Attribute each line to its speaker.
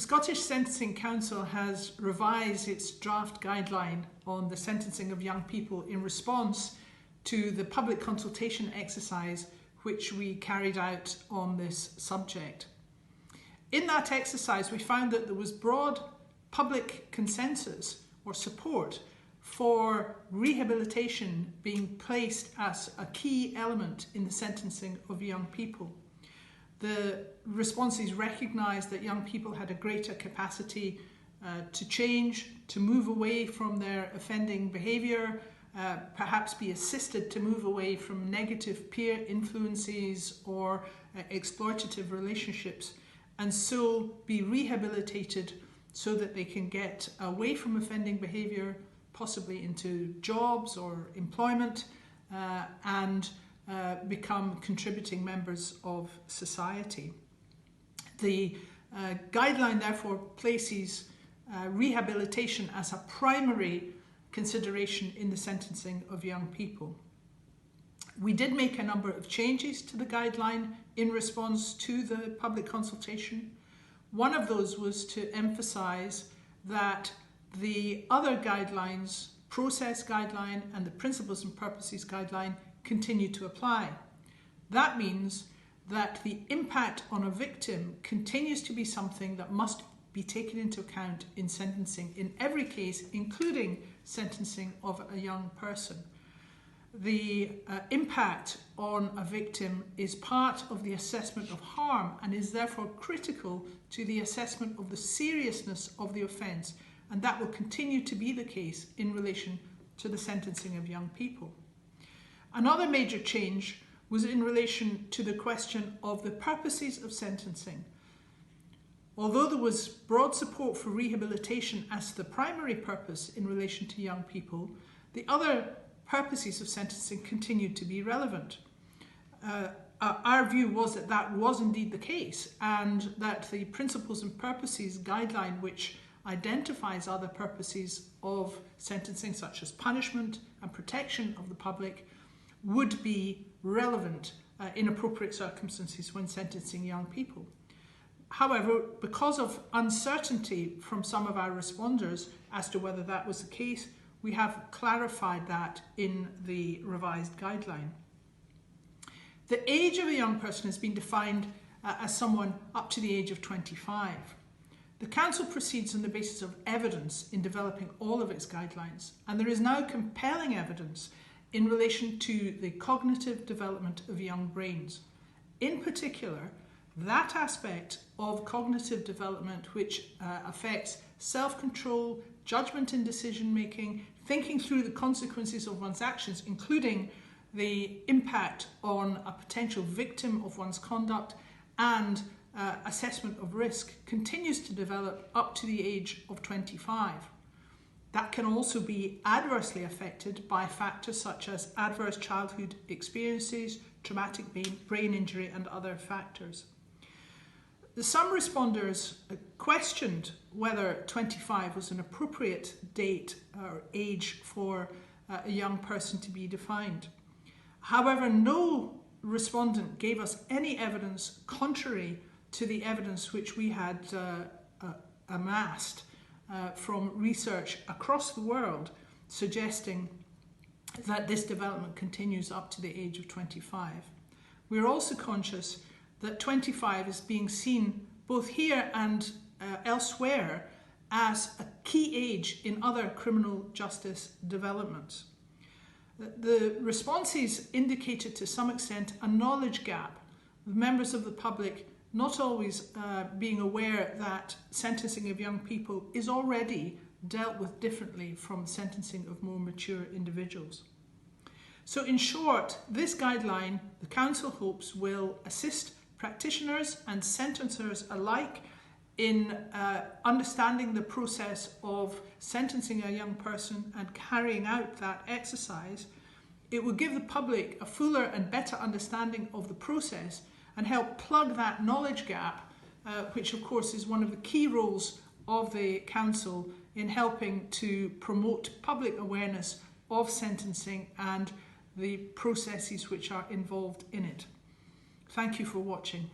Speaker 1: The Scottish Sentencing Council has revised its draft guideline on the sentencing of young people in response to the public consultation exercise which we carried out on this subject. In that exercise, we found that there was broad public consensus or support for rehabilitation being placed as a key element in the sentencing of young people. The responses recognised that young people had a greater capacity to change, to move away from their offending behaviour, perhaps be assisted to move away from negative peer influences or exploitative relationships, and so be rehabilitated so that they can get away from offending behaviour, possibly into jobs or employment, and become contributing members of society. The guideline therefore places rehabilitation as a primary consideration in the sentencing of young people. We did make a number of changes to the guideline in response to the public consultation. One of those was to emphasise that the other guidelines, process guideline and the principles and purposes guideline, continue to apply. That means that the impact on a victim continues to be something that must be taken into account in sentencing in every case, including sentencing of a young person. The impact on a victim is part of the assessment of harm and is therefore critical to the assessment of the seriousness of the offence, and that will continue to be the case in relation to the sentencing of young people. Another major change was in relation to the question of the purposes of sentencing. Although there was broad support for rehabilitation as the primary purpose in relation to young people, the other purposes of sentencing continued to be relevant. Our view was that that was indeed the case, and that the principles and purposes guideline, which identifies other purposes of sentencing such as punishment and protection of the public, would be relevant in appropriate circumstances when sentencing young people. However, because of uncertainty from some of our responders as to whether that was the case, we have clarified that in the revised guideline. The age of a young person has been defined as someone up to the age of 25. The Council proceeds on the basis of evidence in developing all of its guidelines, and there is now compelling evidence in relation to the cognitive development of young brains. In particular, that aspect of cognitive development which affects self-control, judgment in decision-making, thinking through the consequences of one's actions, including the impact on a potential victim of one's conduct, and assessment of risk, continues to develop up to the age of 25. That can also be adversely affected by factors such as adverse childhood experiences, traumatic brain injury, and other factors. Some responders questioned whether 25 was an appropriate date or age for a young person to be defined. However, no respondent gave us any evidence contrary to the evidence which we had amassed from research across the world, suggesting that this development continues up to the age of 25. We're also conscious that 25 is being seen both here and elsewhere as a key age in other criminal justice developments. The responses indicated to some extent a knowledge gap, with members of the public not always being aware that sentencing of young people is already dealt with differently from sentencing of more mature individuals. So in short, this guideline, the Council hopes, will assist practitioners and sentencers alike in understanding the process of sentencing a young person and carrying out that exercise. It will give the public a fuller and better understanding of the process and help plug that knowledge gap, which of course is one of the key roles of the Council in helping to promote public awareness of sentencing and the processes which are involved in it. Thank you for watching.